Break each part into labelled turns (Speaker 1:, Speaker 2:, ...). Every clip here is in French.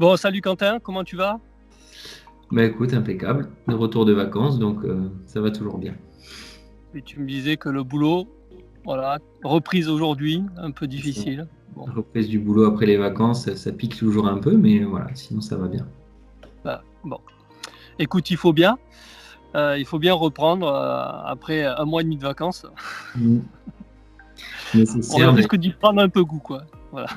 Speaker 1: Bon, salut Quentin, comment tu vas?
Speaker 2: Bah écoute, impeccable. De retour de vacances, donc ça va toujours bien.
Speaker 1: Et tu me disais que le boulot, voilà, reprise aujourd'hui, un peu
Speaker 2: C'est ça.
Speaker 1: difficile. Bon,
Speaker 2: Reprise du boulot après les vacances, ça pique toujours un peu, mais voilà, sinon ça va bien.
Speaker 1: bon. Écoute, il faut bien reprendre après un mois et demi de vacances.
Speaker 2: Mm.
Speaker 1: On
Speaker 2: Nécessaire,
Speaker 1: risque d'y prendre un peu goût, quoi. Voilà.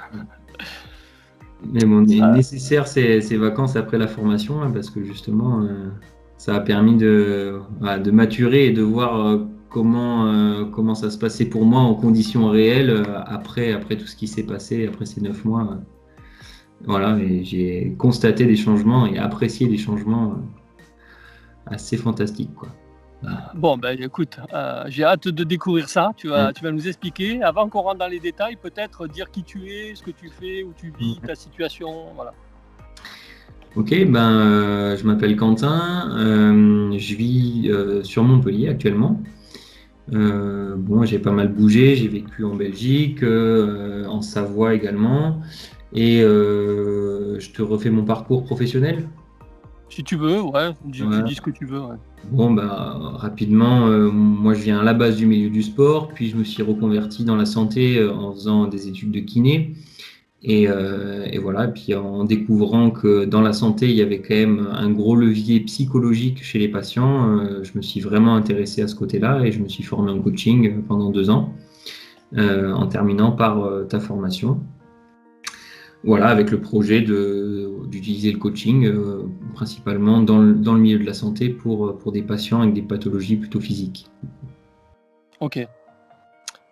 Speaker 2: mais bon,
Speaker 1: Euh,
Speaker 2: nécessaire ces vacances après la formation, hein, parce que justement, ça a permis voilà, de maturer et de voir comment ça se passait pour moi en conditions réelles après tout ce qui s'est passé, après ces 9 mois. Voilà, et j'ai constaté des changements et apprécié des changements assez fantastiques, quoi. Voilà.
Speaker 1: bon, ben écoute, j'ai hâte de découvrir ça. Tu vas nous expliquer. Avant qu'on rentre dans les détails, peut-être dire qui tu es, ce que tu fais, où tu vis,
Speaker 2: Mm.
Speaker 1: ta situation. Voilà.
Speaker 2: Ok, je m'appelle Quentin, je vis sur Montpellier actuellement. Bon, j'ai pas mal bougé, j'ai vécu en Belgique, en Savoie également, et je te refais mon parcours professionnel.
Speaker 1: Si tu veux, ouais, tu
Speaker 2: Ouais.
Speaker 1: dis ce que tu veux. Ouais.
Speaker 2: Bon, rapidement, moi je viens à la base du milieu du sport, puis je me suis reconverti dans la santé en faisant des études de kiné. Et voilà, et puis en découvrant que dans la santé, il y avait quand même un gros levier psychologique chez les patients, je me suis vraiment intéressé à ce côté-là et je me suis formé en coaching pendant 2 ans, en terminant par ta formation. Voilà, avec le projet d'utiliser le coaching principalement dans le milieu de la santé pour des patients avec des pathologies plutôt physiques.
Speaker 1: Ok,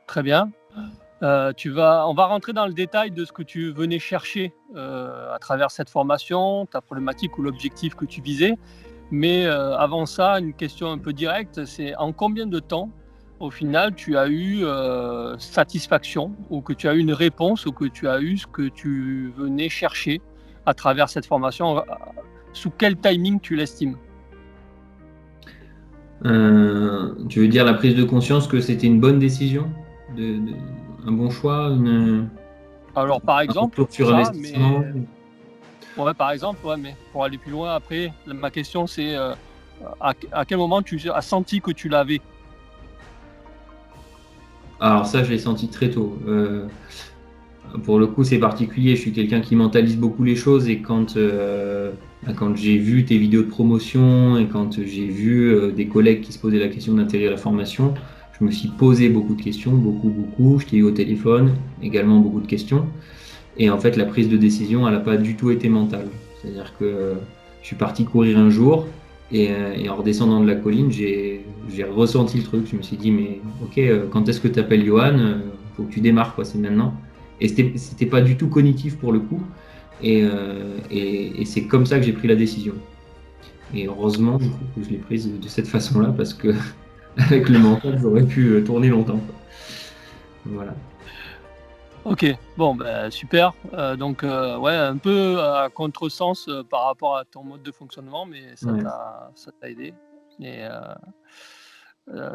Speaker 1: très bien. On va rentrer dans le détail de ce que tu venais chercher à travers cette formation, ta problématique ou l'objectif que tu visais. Mais avant ça, une question un peu directe, c'est en combien de temps, au final, tu as eu satisfaction ou que tu as eu une réponse ou que tu as eu ce que tu venais chercher à travers cette formation? Sous quel timing tu l'estimes?
Speaker 2: Tu veux dire la prise de conscience que c'était une bonne décision, de- un bon choix,
Speaker 1: Alors, par
Speaker 2: un
Speaker 1: exemple,
Speaker 2: retour sur
Speaker 1: ça, mais
Speaker 2: investissement?
Speaker 1: ouais, par exemple, ouais, mais pour aller plus loin après, ma question c'est à quel moment tu as senti que tu l'avais?
Speaker 2: Alors ça, je l'ai senti très tôt. Pour le coup, c'est particulier. Je suis quelqu'un qui mentalise beaucoup les choses et quand j'ai vu tes vidéos de promotion et quand j'ai vu des collègues qui se posaient la question d'intégrer la formation, je me suis posé beaucoup de questions, beaucoup, beaucoup. Je t'ai eu au téléphone, également beaucoup de questions. Et en fait, la prise de décision, elle n'a pas du tout été mentale. C'est-à-dire que je suis parti courir un jour et en redescendant de la colline, j'ai ressenti le truc. Je me suis dit, mais ok, quand est-ce que tu appelles Johan? Faut que tu démarres, quoi, c'est maintenant. Et c'était pas du tout cognitif pour le coup. Et c'est comme ça que j'ai pris la décision. Et heureusement, du coup, que je l'ai prise de cette façon-là parce que avec le mental, j'aurais pu tourner longtemps, quoi. Voilà.
Speaker 1: Ok, bon, ben, super. Donc, ouais, un peu à contresens par rapport à ton mode de fonctionnement, mais
Speaker 2: Ouais.
Speaker 1: ça t'a aidé. Et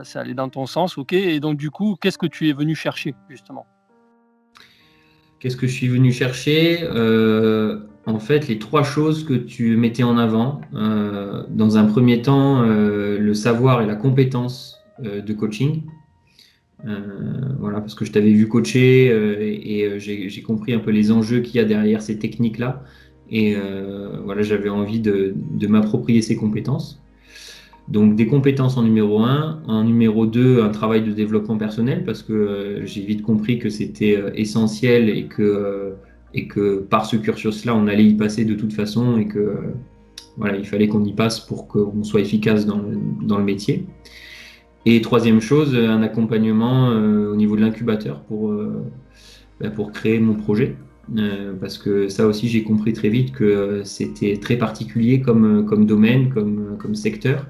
Speaker 1: c'est allé dans ton sens, ok. Et donc, du coup, qu'est-ce que tu es venu chercher, justement?
Speaker 2: Qu'est-ce que je suis venu chercher? En fait, les trois choses que tu mettais en avant. Dans un premier temps, le savoir et la compétence de coaching. Voilà, parce que je t'avais vu coacher et j'ai compris un peu les enjeux qu'il y a derrière ces techniques-là. Et voilà, j'avais envie de m'approprier ces compétences. Donc des compétences en numéro un, en numéro 2, un travail de développement personnel parce que j'ai vite compris que c'était essentiel et que par ce cursus-là, on allait y passer de toute façon et que voilà, il fallait qu'on y passe pour qu'on soit efficace dans le métier. Et troisième chose, un accompagnement au niveau de l'incubateur pour créer mon projet. Parce que ça aussi, j'ai compris très vite que c'était très particulier comme domaine, comme secteur,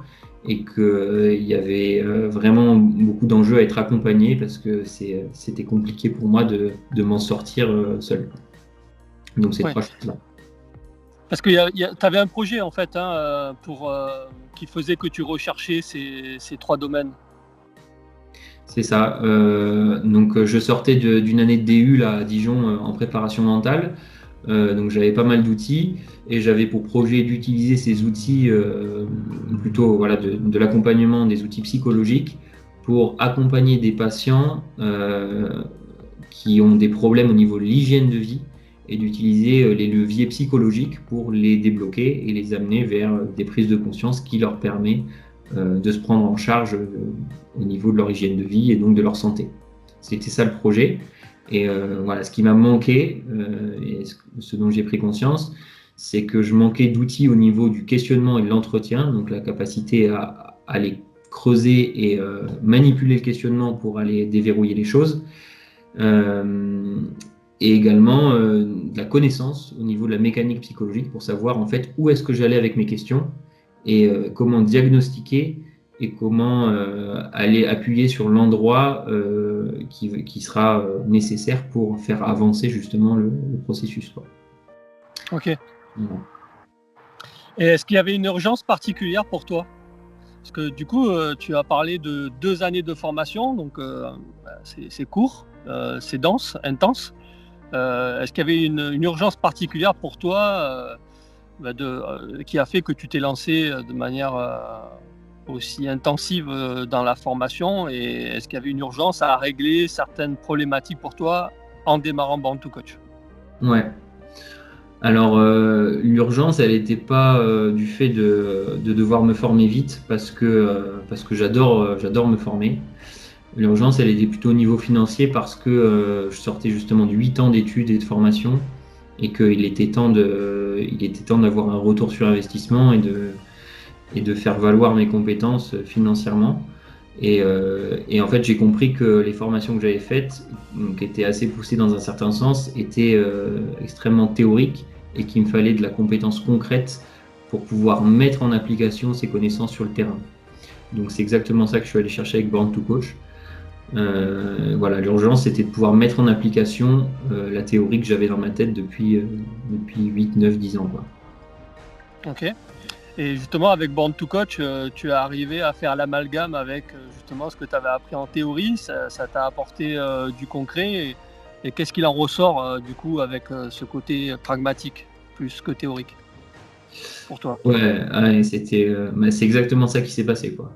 Speaker 2: et qu'il y avait vraiment beaucoup d'enjeux à être accompagné parce que c'était compliqué pour moi de m'en sortir seul. Donc ces
Speaker 1: Ouais,
Speaker 2: trois choses-là.
Speaker 1: parce que tu avais un projet, en fait, hein, qui faisait que tu recherchais ces trois domaines.
Speaker 2: C'est ça. Donc je sortais d'une année de DU là, à Dijon en préparation mentale. Donc j'avais pas mal d'outils et j'avais pour projet d'utiliser ces outils, plutôt voilà, de l'accompagnement, des outils psychologiques pour accompagner des patients qui ont des problèmes au niveau de l'hygiène de vie et d'utiliser les leviers psychologiques pour les débloquer et les amener vers des prises de conscience qui leur permet de se prendre en charge au niveau de leur hygiène de vie et donc de leur santé. C'était ça le projet. Et voilà, ce qui m'a manqué, et ce dont j'ai pris conscience, c'est que je manquais d'outils au niveau du questionnement et de l'entretien, donc la capacité à aller creuser et manipuler le questionnement pour aller déverrouiller les choses. Et également de la connaissance au niveau de la mécanique psychologique pour savoir en fait où est-ce que j'allais avec mes questions et comment diagnostiquer et comment aller appuyer sur l'endroit qui sera nécessaire pour faire avancer justement le processus, quoi.
Speaker 1: Ok.
Speaker 2: Voilà.
Speaker 1: Et est-ce qu'il y avait une urgence particulière pour toi? Parce que du coup, tu as parlé de 2 années de formation, donc c'est court, c'est dense, intense. Est-ce qu'il y avait une urgence particulière pour toi qui a fait que tu t'es lancé de manière aussi intensive dans la formation? Et est-ce qu'il y avait une urgence à régler certaines problématiques pour toi en démarrant Born to Coach?
Speaker 2: Ouais. Alors, l'urgence, elle n'était pas du fait de devoir me former vite parce que j'adore me former. L'urgence, elle était plutôt au niveau financier parce que je sortais justement de 8 ans d'études et de formation et qu'il était temps d'avoir un retour sur investissement et de faire valoir mes compétences financièrement. Et en fait, j'ai compris que les formations que j'avais faites, qui étaient assez poussées dans un certain sens, étaient extrêmement théoriques et qu'il me fallait de la compétence concrète pour pouvoir mettre en application ces connaissances sur le terrain. Donc c'est exactement ça que je suis allé chercher avec Born to Coach. Voilà, l'urgence, c'était de pouvoir mettre en application la théorie que j'avais dans ma tête depuis 8, 9, 10 ans, quoi.
Speaker 1: Ok. Et justement, avec Born to Coach, tu es arrivé à faire l'amalgame avec justement ce que tu avais appris en théorie. Ça t'a apporté du concret. Et qu'est-ce qu'il en ressort du coup avec ce côté pragmatique plus que théorique pour toi?
Speaker 2: Ouais, c'est exactement ça qui s'est passé, quoi.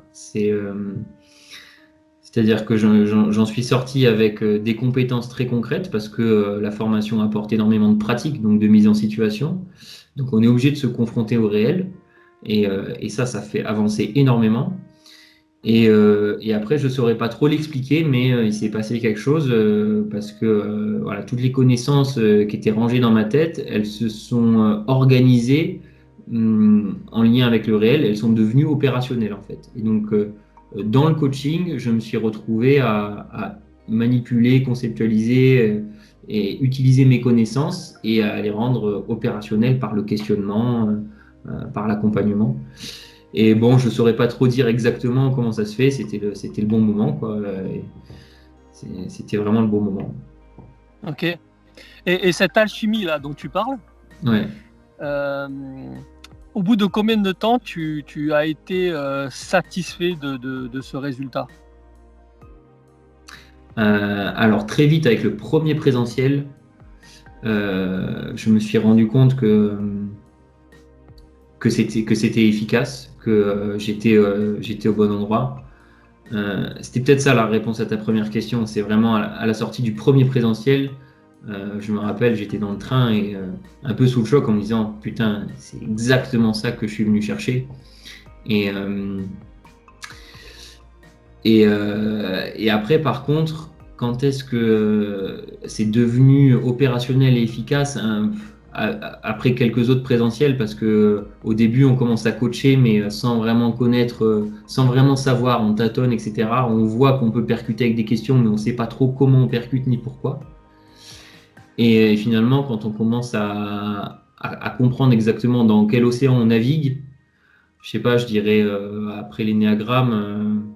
Speaker 2: C'est-à-dire que j'en suis sorti avec des compétences très concrètes parce que la formation apporte énormément de pratique, donc de mise en situation. Donc on est obligé de se confronter au réel et ça fait avancer énormément. Et après, je ne saurais pas trop l'expliquer, mais il s'est passé quelque chose parce que voilà, toutes les connaissances qui étaient rangées dans ma tête, elles se sont organisées en lien avec le réel, elles sont devenues opérationnelles en fait. Et donc, dans le coaching, je me suis retrouvé à manipuler, conceptualiser et utiliser mes connaissances et à les rendre opérationnelles par le questionnement, par l'accompagnement. Et bon, je ne saurais pas trop dire exactement comment ça se fait, c'était le bon moment, quoi. C'était vraiment le bon moment.
Speaker 1: Ok. Et cette alchimie là dont tu parles,
Speaker 2: Ouais.
Speaker 1: euh, au bout de combien de temps tu as été satisfait de ce résultat?
Speaker 2: Alors très vite avec le premier présentiel, je me suis rendu compte que c'était efficace, que j'étais au bon endroit. C'était peut-être ça la réponse à ta première question. C'est vraiment à la sortie du premier présentiel. Je me rappelle, j'étais dans le train et un peu sous le choc en me disant putain, c'est exactement ça que je suis venu chercher. Et, euh, et après, par contre, quand est-ce que c'est devenu opérationnel et efficace hein, après quelques autres présentiels, parce que au début, on commence à coacher, mais sans vraiment connaître, sans vraiment savoir, on tâtonne, etc. On voit qu'on peut percuter avec des questions, mais on ne sait pas trop comment on percute ni pourquoi. Et finalement, quand on commence à comprendre exactement dans quel océan on navigue, je sais pas, je dirais après l'énéagramme.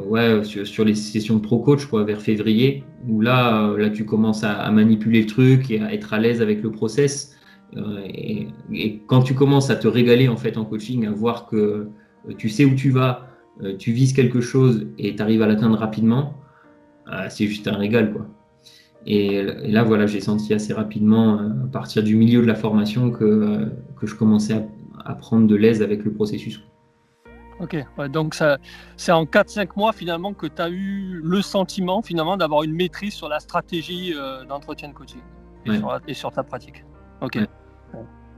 Speaker 2: Ouais, sur les sessions de pro coach, quoi, vers février, où là tu commences à manipuler le truc et à être à l'aise avec le process. Et quand tu commences à te régaler en fait en coaching, à voir que tu sais où tu vas, tu vises quelque chose et tu arrives à l'atteindre rapidement, c'est juste un régal, quoi. Et là, voilà, j'ai senti assez rapidement, à partir du milieu de la formation, que je commençais à prendre de l'aise avec le processus.
Speaker 1: Ok, ouais, donc c'est en 4-5 mois finalement que tu as eu le sentiment finalement d'avoir une maîtrise sur la stratégie d'entretien de coaching et,
Speaker 2: Ouais.
Speaker 1: sur ta pratique. Ok,
Speaker 2: Ouais.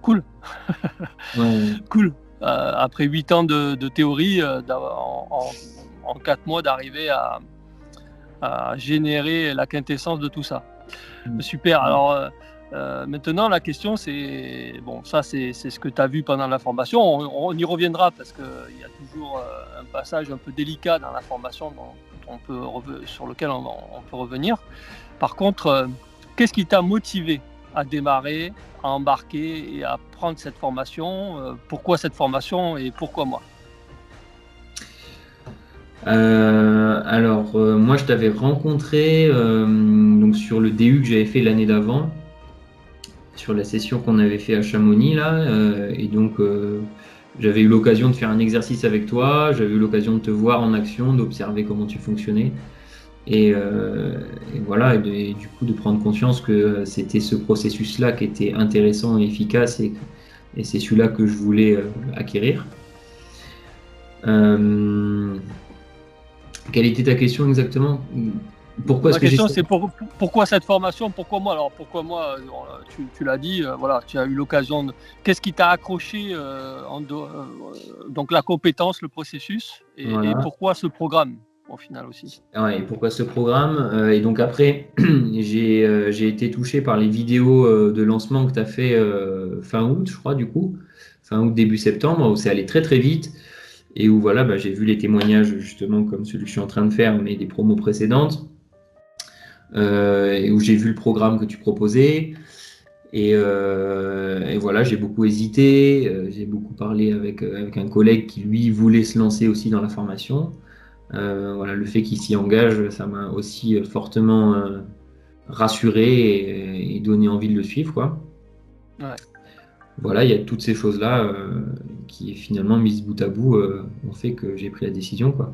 Speaker 1: Cool.
Speaker 2: Ouais.
Speaker 1: Cool. Après 8 ans de théorie, en 4 mois d'arriver à générer la quintessence de tout ça. Super. Alors maintenant, la question, c'est, bon, ça c'est ce que tu as vu pendant la formation. On y reviendra parce qu'il y a toujours un passage un peu délicat dans la formation sur lequel on peut revenir. Par contre, qu'est-ce qui t'a motivé à démarrer, à embarquer et à prendre cette formation? Pourquoi cette formation et pourquoi moi?
Speaker 2: Alors, moi, je t'avais rencontré donc sur le DU que j'avais fait l'année d'avant, sur la session qu'on avait fait à Chamonix, là. Et donc, j'avais eu l'occasion de faire un exercice avec toi, j'avais eu l'occasion de te voir en action, d'observer comment tu fonctionnais. Et voilà, et du coup, de prendre conscience que c'était ce processus-là qui était intéressant et efficace, et c'est celui-là que je voulais acquérir. Quelle était ta question exactement? Pourquoi est-ce
Speaker 1: Ma
Speaker 2: que j'ai...
Speaker 1: question, c'est pourquoi cette formation? Pourquoi moi? Alors, pourquoi moi? Tu l'as dit, voilà, tu as eu l'occasion de... Qu'est-ce qui t'a accroché donc la compétence, le processus, et
Speaker 2: Voilà.
Speaker 1: pourquoi ce programme, au final aussi?
Speaker 2: Ouais, et pourquoi ce programme? Et donc après, j'ai été touché par les vidéos de lancement que tu as fait fin août, je crois, du coup. Fin août, début septembre, où c'est allé très très vite. Et où voilà, bah, j'ai vu les témoignages, justement, comme celui que je suis en train de faire, mais des promos précédentes. Et où j'ai vu le programme que tu proposais. Et voilà, j'ai beaucoup hésité. J'ai beaucoup parlé avec un collègue qui, lui, voulait se lancer aussi dans la formation. Voilà, le fait qu'il s'y engage, ça m'a aussi fortement rassuré et donné envie de le suivre, quoi.
Speaker 1: Ouais.
Speaker 2: Voilà, il y a toutes ces choses-là qui, finalement, mises bout à bout, ont fait que j'ai pris la décision, quoi.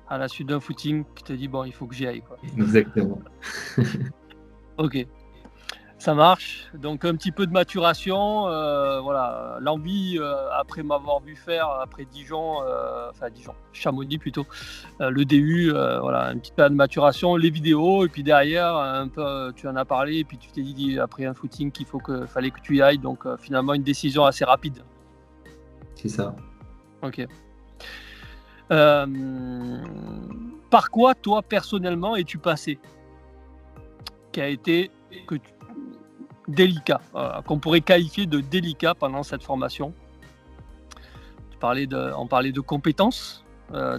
Speaker 1: À la suite d'un footing qui te dit, bon, il faut que j'y aille, quoi.
Speaker 2: Exactement.
Speaker 1: Ok. Ça marche. Donc un petit peu de maturation, voilà, l'envie après m'avoir vu faire après Dijon, Chamonix plutôt, le DU, voilà, un petit peu de maturation, les vidéos et puis derrière un peu, tu en as parlé et puis tu t'es dit après un footing fallait que tu y ailles, donc finalement une décision assez rapide.
Speaker 2: C'est ça.
Speaker 1: Ok. Par quoi toi personnellement es-tu passé, qui a été délicat, qu'on pourrait qualifier de délicat pendant cette formation? On parlait de compétences,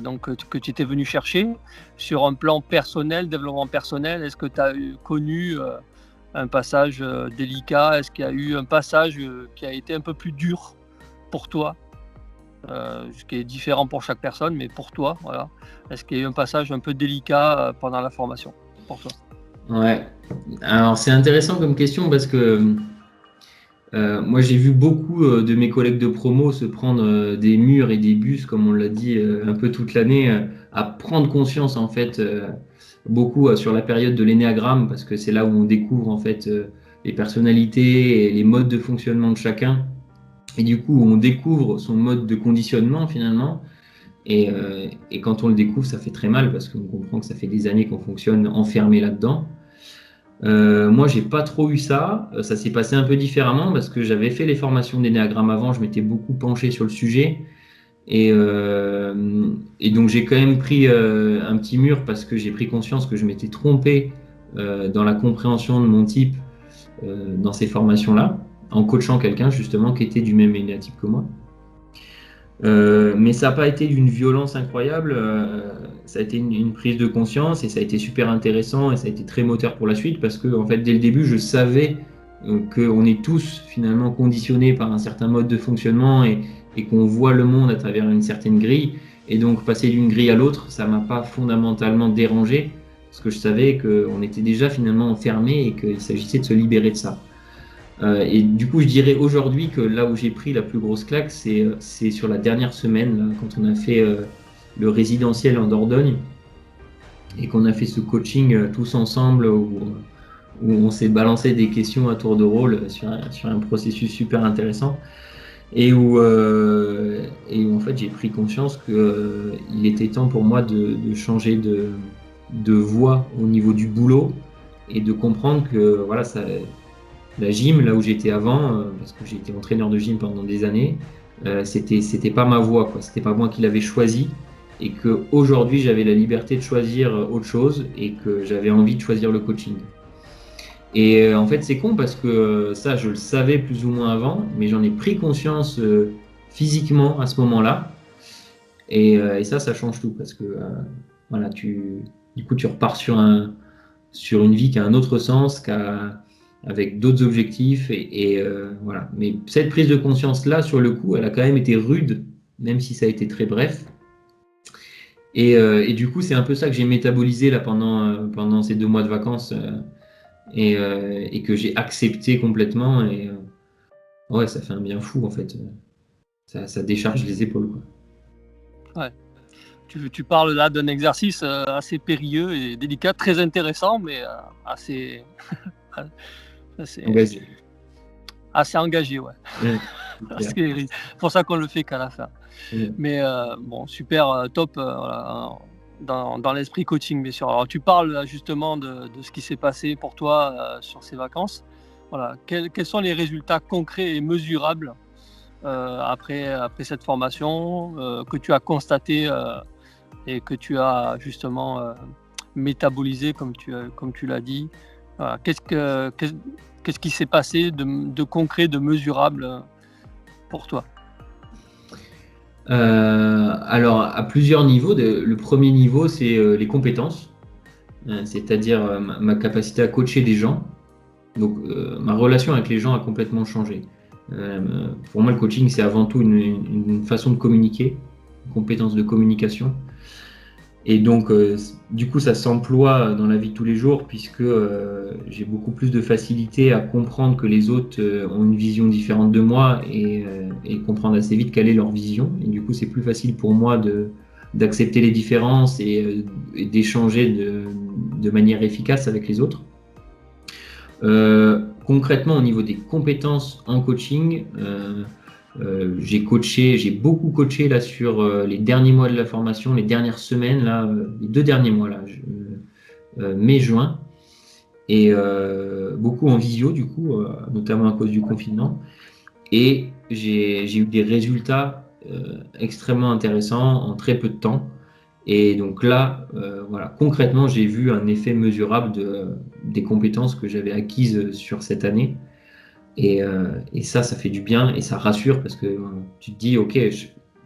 Speaker 1: donc que tu étais venu chercher. Sur un plan personnel, développement personnel, est-ce que tu as connu un passage délicat? Est-ce qu'il y a eu un passage qui a été un peu plus dur pour toi, ce qui est différent pour chaque personne, mais pour toi, voilà. Est-ce qu'il y a eu un passage un peu délicat pendant la formation pour toi?
Speaker 2: Ouais. Alors, c'est intéressant comme question parce que moi, j'ai vu beaucoup de mes collègues de promo se prendre des murs et des bus, comme on l'a dit un peu toute l'année, à prendre conscience, en fait, beaucoup sur la période de l'énéagramme, parce que c'est là où on découvre, en fait, les personnalités et les modes de fonctionnement de chacun. Et du coup, on découvre son mode de conditionnement, finalement. Et quand on le découvre, ça fait très mal, parce qu'on comprend que ça fait des années qu'on fonctionne enfermé là-dedans. Moi, j'ai pas trop eu ça. Ça s'est passé un peu différemment parce que j'avais fait les formations d'énéagramme avant. Je m'étais beaucoup penché sur le sujet. Et donc, j'ai quand même pris un petit mur parce que j'ai pris conscience que je m'étais trompé dans la compréhension de mon type dans ces formations-là, en coachant quelqu'un justement qui était du même énéatype que moi. Mais ça n'a pas été d'une violence incroyable. Ça a été une prise de conscience et ça a été super intéressant et ça a été très moteur pour la suite parce que en fait, dès le début, je savais qu'on est tous finalement conditionnés par un certain mode de fonctionnement et qu'on voit le monde à travers une certaine grille. Et donc, passer d'une grille à l'autre, ça ne m'a pas fondamentalement dérangé parce que je savais qu'on était déjà finalement enfermé et qu'il s'agissait de se libérer de ça. Et du coup, je dirais aujourd'hui que là où j'ai pris la plus grosse claque, c'est sur la dernière semaine, là, quand on a fait le résidentiel en Dordogne. et qu'on a fait ce coaching tous ensemble où on s'est balancé des questions à tour de rôle sur un processus super intéressant et où en fait j'ai pris conscience qu'il était temps pour moi de changer de voie au niveau du boulot et de comprendre que voilà, la gym, là où j'étais avant, parce que j'ai été entraîneur de gym pendant des années, c'était pas ma voie, quoi. C'était pas moi qui l'avais choisi et que aujourd'hui j'avais la liberté de choisir autre chose et que j'avais envie de choisir le coaching. Et en fait, c'est con parce que ça, je le savais plus ou moins avant, mais j'en ai pris conscience physiquement à ce moment-là. Et ça change tout parce que voilà, du coup, tu repars sur une vie qui a un autre sens, avec d'autres objectifs. Voilà. Mais cette prise de conscience-là, sur le coup, elle a quand même été rude, même si ça a été très bref. Et du coup, c'est un peu ça que j'ai métabolisé là pendant ces 2 mois de vacances et que j'ai accepté complètement. Ouais, ça fait un bien fou en fait. Ça décharge les épaules, quoi.
Speaker 1: Ouais. Tu parles là d'un exercice assez périlleux et délicat, très intéressant, mais assez, assez,
Speaker 2: Engagé.
Speaker 1: assez engagé, ouais.
Speaker 2: Ouais,
Speaker 1: C'est pour ça qu'on le fait qu'à la fin.
Speaker 2: ouais.
Speaker 1: Mais bon, super, top, voilà, dans l'esprit coaching, bien sûr. Alors, tu parles justement de ce qui s'est passé pour toi sur ces vacances. Voilà. Quels sont les résultats concrets et mesurables après cette formation que tu as constaté et que tu as justement métabolisé, comme tu l'as dit. Voilà. Qu'est-ce qui s'est passé de concret, de mesurable pour toi?
Speaker 2: Alors, à plusieurs niveaux. Le premier niveau, c'est les compétences, c'est-à-dire ma capacité à coacher des gens. Donc, ma relation avec les gens a complètement changé. Pour moi, le coaching, c'est avant tout une façon de communiquer, une compétence de communication. Et donc, du coup, ça s'emploie dans la vie de tous les jours puisque j'ai beaucoup plus de facilité à comprendre que les autres ont une vision différente de moi et comprendre assez vite quelle est leur vision. Et du coup, c'est plus facile pour moi d'accepter les différences et d'échanger de manière efficace avec les autres. Concrètement, au niveau des compétences en coaching, j'ai beaucoup coaché là sur les derniers mois de la formation, les dernières semaines, là, les 2 derniers mois, là, mai-juin, et beaucoup en visio, du coup, notamment à cause du confinement. Et j'ai eu des résultats extrêmement intéressants en très peu de temps. Et donc là, voilà, concrètement, j'ai vu un effet mesurable des compétences que j'avais acquises sur cette année. Et ça fait du bien et ça rassure parce que tu te dis, ok,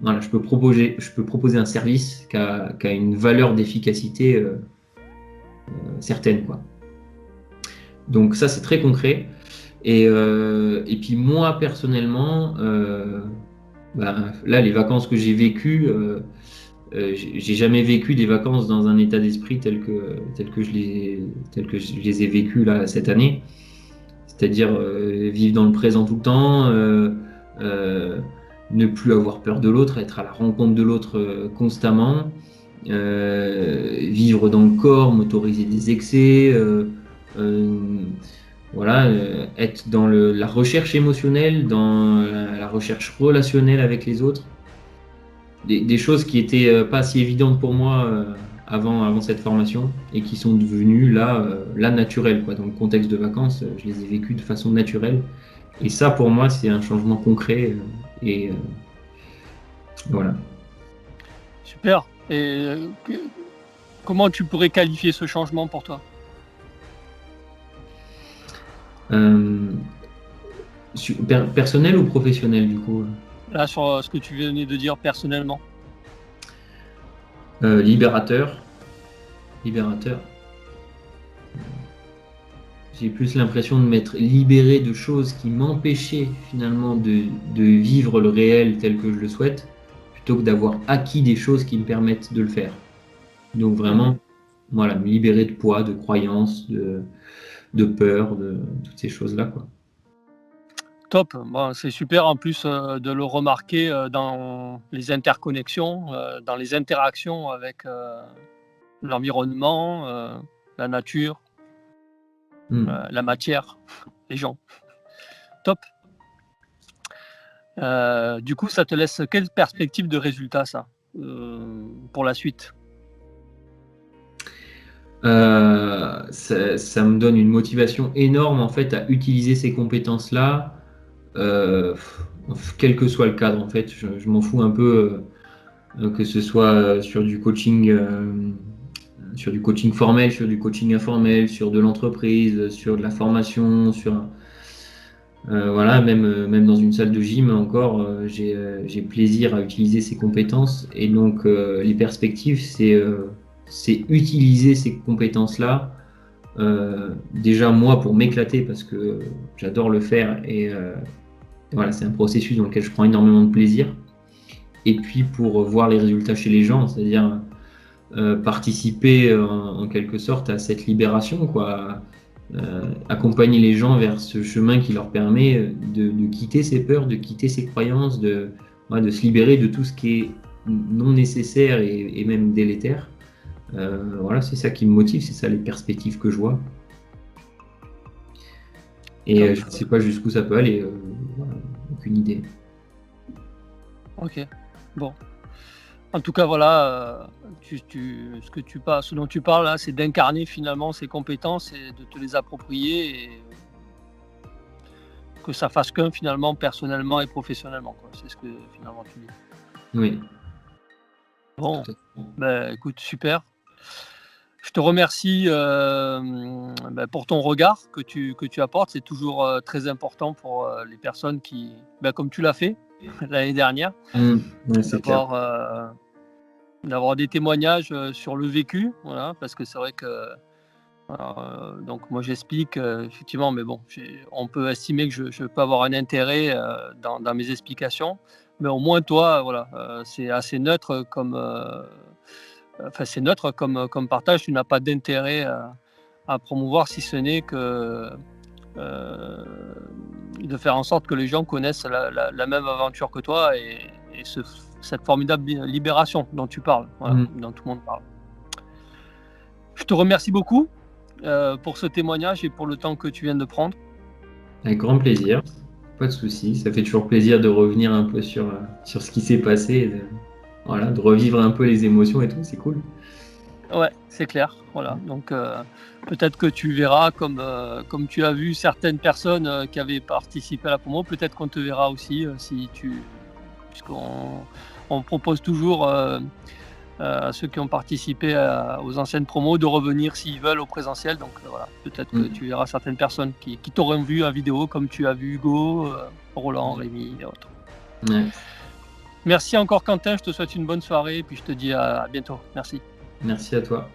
Speaker 2: voilà, je peux proposer un service qui a une valeur d'efficacité certaine, quoi. Donc ça, c'est très concret. Et puis moi, personnellement, là, les vacances que j'ai vécues, j'ai jamais vécu des vacances dans un état d'esprit tel que je les ai vécues là cette année. C'est-à-dire vivre dans le présent tout le temps, ne plus avoir peur de l'autre, être à la rencontre de l'autre constamment, vivre dans le corps, m'autoriser des excès, voilà, être dans la recherche émotionnelle, dans la recherche relationnelle avec les autres. Des choses qui étaient pas si évidentes pour moi avant cette formation et qui sont devenues là naturelles, quoi. Dans le contexte de vacances, je les ai vécues de façon naturelle. Et ça, pour moi, c'est un changement concret. Et voilà.
Speaker 1: Super. Et comment tu pourrais qualifier ce changement pour toi?
Speaker 2: Personnel ou professionnel, du coup?
Speaker 1: Là, sur ce que tu venais de dire personnellement.
Speaker 2: Libérateur. Libérateur. J'ai plus l'impression de m'être libéré de choses qui m'empêchaient finalement de vivre le réel tel que je le souhaite, plutôt que d'avoir acquis des choses qui me permettent de le faire. Donc vraiment, voilà, me libérer de poids, de croyances, de peur, de toutes ces choses-là, quoi.
Speaker 1: Top. Bon, c'est super en plus de le remarquer dans les interconnexions, dans les interactions avec l'environnement, la nature, la matière, les gens. Top. Du coup, ça te laisse quelle perspective de résultat, ça, pour la suite?
Speaker 2: Ça me donne une motivation énorme en fait à utiliser ces compétences-là, quel que soit le cadre en fait. Je m'en fous un peu que ce soit sur du coaching formel, sur du coaching informel, sur de l'entreprise, sur de la formation, voilà, même dans une salle de gym encore, j'ai plaisir à utiliser ces compétences. Et donc, les perspectives, c'est utiliser ces compétences-là. Déjà, moi, pour m'éclater, parce que j'adore le faire. Et voilà, c'est un processus dans lequel je prends énormément de plaisir. Et puis, pour voir les résultats chez les gens, c'est-à-dire participer en quelque sorte à cette libération, quoi. Accompagner les gens vers ce chemin qui leur permet de quitter ses peurs, de quitter ses croyances, de se libérer de tout ce qui est non nécessaire et même délétère. Voilà, c'est ça qui me motive, c'est ça les perspectives que je vois. Et je ne sais pas jusqu'où ça peut aller, voilà, aucune idée.
Speaker 1: Ok, bon. En tout cas, voilà, ce dont tu parles là, c'est d'incarner finalement ces compétences et de te les approprier et que ça fasse qu'un finalement personnellement et professionnellement, quoi. C'est ce que finalement tu dis.
Speaker 2: Oui.
Speaker 1: Bon, ben écoute, super. Je te remercie pour ton regard que tu apportes. C'est toujours très important pour les personnes qui, comme tu l'as fait l'année dernière,
Speaker 2: Ouais, c'est clair.
Speaker 1: d'avoir des témoignages sur le vécu, voilà, parce que c'est vrai que donc moi j'explique effectivement, mais bon, on peut estimer que je peux avoir un intérêt dans mes explications, mais au moins toi, voilà, c'est assez neutre comme c'est neutre comme partage. Tu n'as pas d'intérêt à promouvoir, si ce n'est que de faire en sorte que les gens connaissent la même aventure que toi et cette formidable libération dont tu parles, voilà, dont tout le monde parle. Je te remercie beaucoup pour ce témoignage et pour le temps que tu viens de prendre.
Speaker 2: Avec grand plaisir, pas de souci. Ça fait toujours plaisir de revenir un peu sur ce qui s'est passé, et de revivre un peu les émotions et tout, c'est cool.
Speaker 1: Ouais, c'est clair, voilà. Donc peut-être que tu verras comme tu as vu certaines personnes qui avaient participé à la promo, peut-être qu'on te verra aussi puisqu'on propose toujours à ceux qui ont participé aux anciennes promos de revenir s'ils veulent au présentiel. Donc voilà, peut-être que tu verras certaines personnes qui t'auront vu en vidéo comme tu as vu Hugo, Roland, Rémi et autres.
Speaker 2: Ouais.
Speaker 1: Merci encore Quentin, je te souhaite une bonne soirée et puis je te dis à bientôt. Merci.
Speaker 2: Merci à toi.